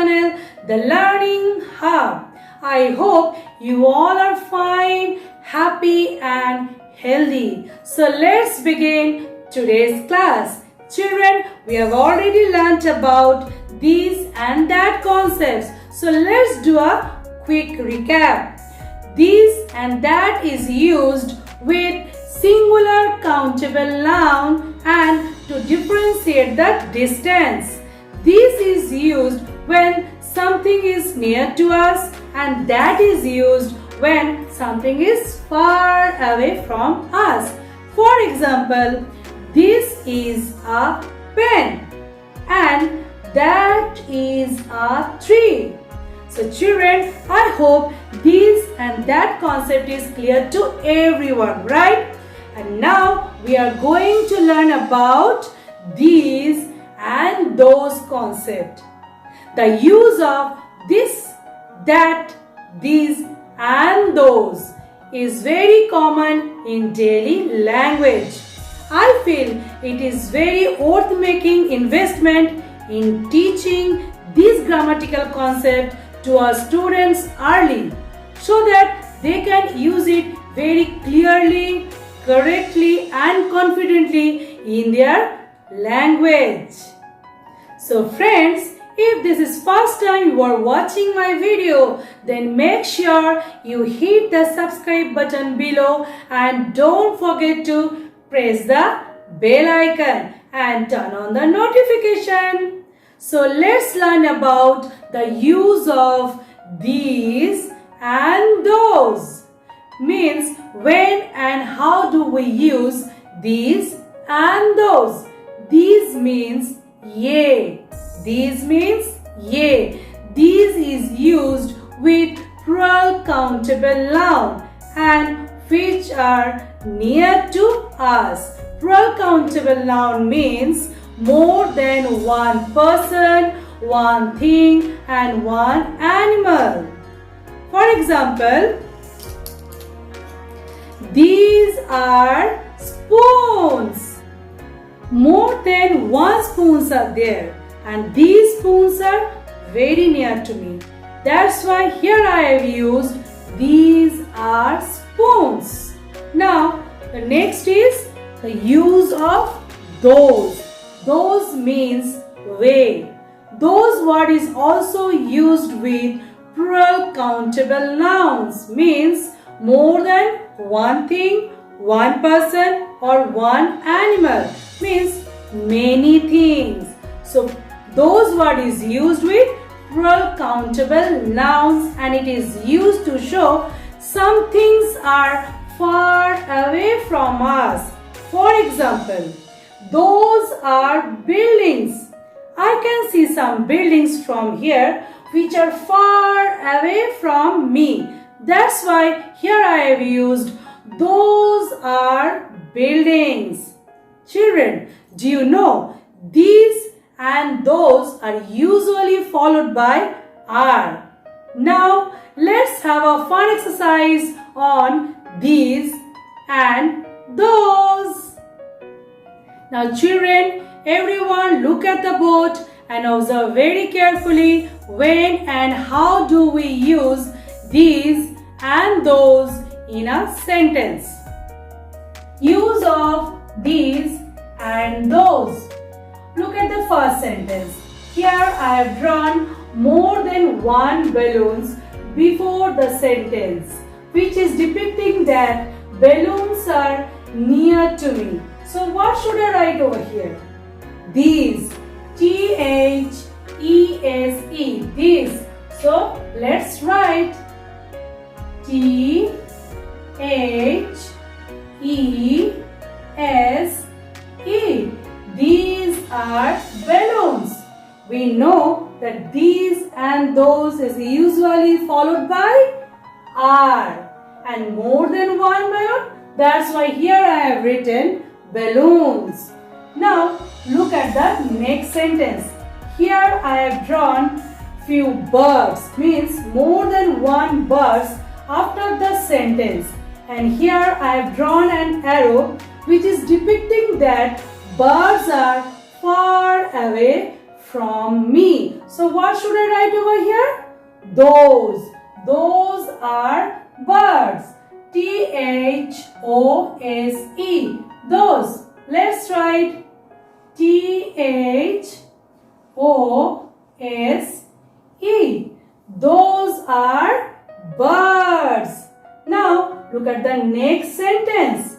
channel, The Learning Hub. I hope you all are fine, happy and healthy. So let's begin today's class. Children, we have already learnt about these and that concepts. So let's do a quick recap. This and that is used with singular countable noun and to differentiate the distance. This is used when something is near to us, and that is used when something is far away from us. For example, this is a pen and that is a tree. So children, I hope this and that concept is clear to everyone, right? And now we are going to learn about these and those concepts. The use of this, that, these and those is very common in daily language. I feel it is very worth-making investment in teaching this grammatical concept to our students early so that they can use it very clearly, correctly and confidently in their language. So friends, if this is first time you are watching my video, then make sure you hit the subscribe button below and don't forget to press the bell icon and turn on the notification. So let's learn about the use of these and those. Means when and how do we use these and those. These means yea. These means yea. These is used with plural countable noun and which are near to us. Plural countable noun means more than one person, one thing and one animal. For example, these are spoons. More than one spoons are there. And these spoons are very near to me. That's why here I have used these are spoons. Now the next is the use of those. Those means way. Those word is also used with plural countable nouns. Means more than one thing, one person or one animal. Means many things. So those word is used with plural countable nouns and it is used to show some things are far away from us. For example, those are buildings. I can see some buildings from here which are far away from me. That's why here I have used those are buildings. Children, do you know these and those are usually followed by are. Now let's have a fun exercise on these and those. Now children, everyone look at the board and observe very carefully when and how do we use these and those in a sentence. Use of these and those. Look at the first sentence. Here I have drawn more than one balloons before the sentence, which is depicting that balloons are near to me. So what should I write over here? These. T-H-E-S-E. These. So let's write T-H-E-S-E. These are balloons. We know that these and those is usually followed by are. And more than one balloon. That's why here I have written balloons. Now look at the next sentence. Here I have drawn few birds. Means more than one birds after the sentence. And here I have drawn an arrow which is depicting that birds are far away from me. So what should I write over here? Those. Those are birds. Those. Those. Let's write Those. Those are birds. Now look at the next sentence.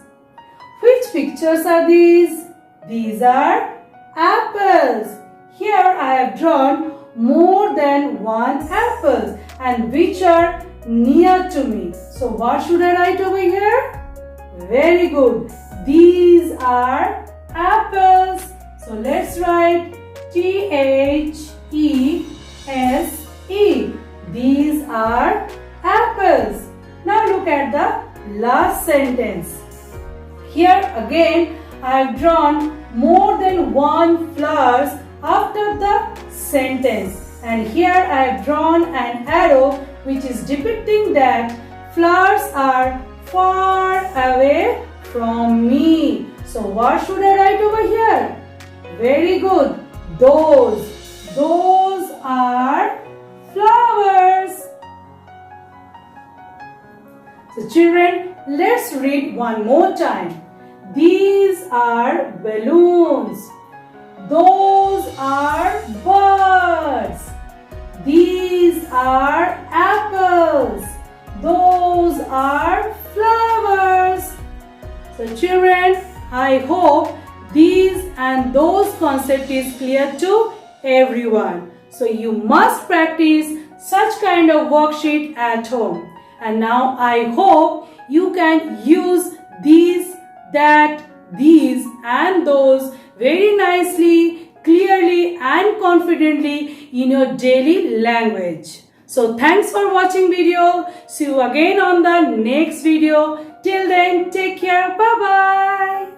Which pictures are these? These are apples. Here I have drawn more than one apple and which are near to me. So what should I write over here? Very good. These are apples. So let's write These. These are apples. Now look at the last sentence. Here again I have drawn more than one flowers after the sentence. And here I have drawn an arrow which is depicting that flowers are far away from me. So what should I write over here? Very good. Those. Those are flowers. So children, let's read one more time. These are balloons. Those are birds. These are apples. Those are flowers. So children, I hope these and those concept is clear to everyone. So you must practice such kind of worksheet at home. And now I hope you can use these, that, these and those very nicely, clearly and confidently in your daily language. So thanks for watching video. See you again on the next video. Till then, take care. Bye-bye.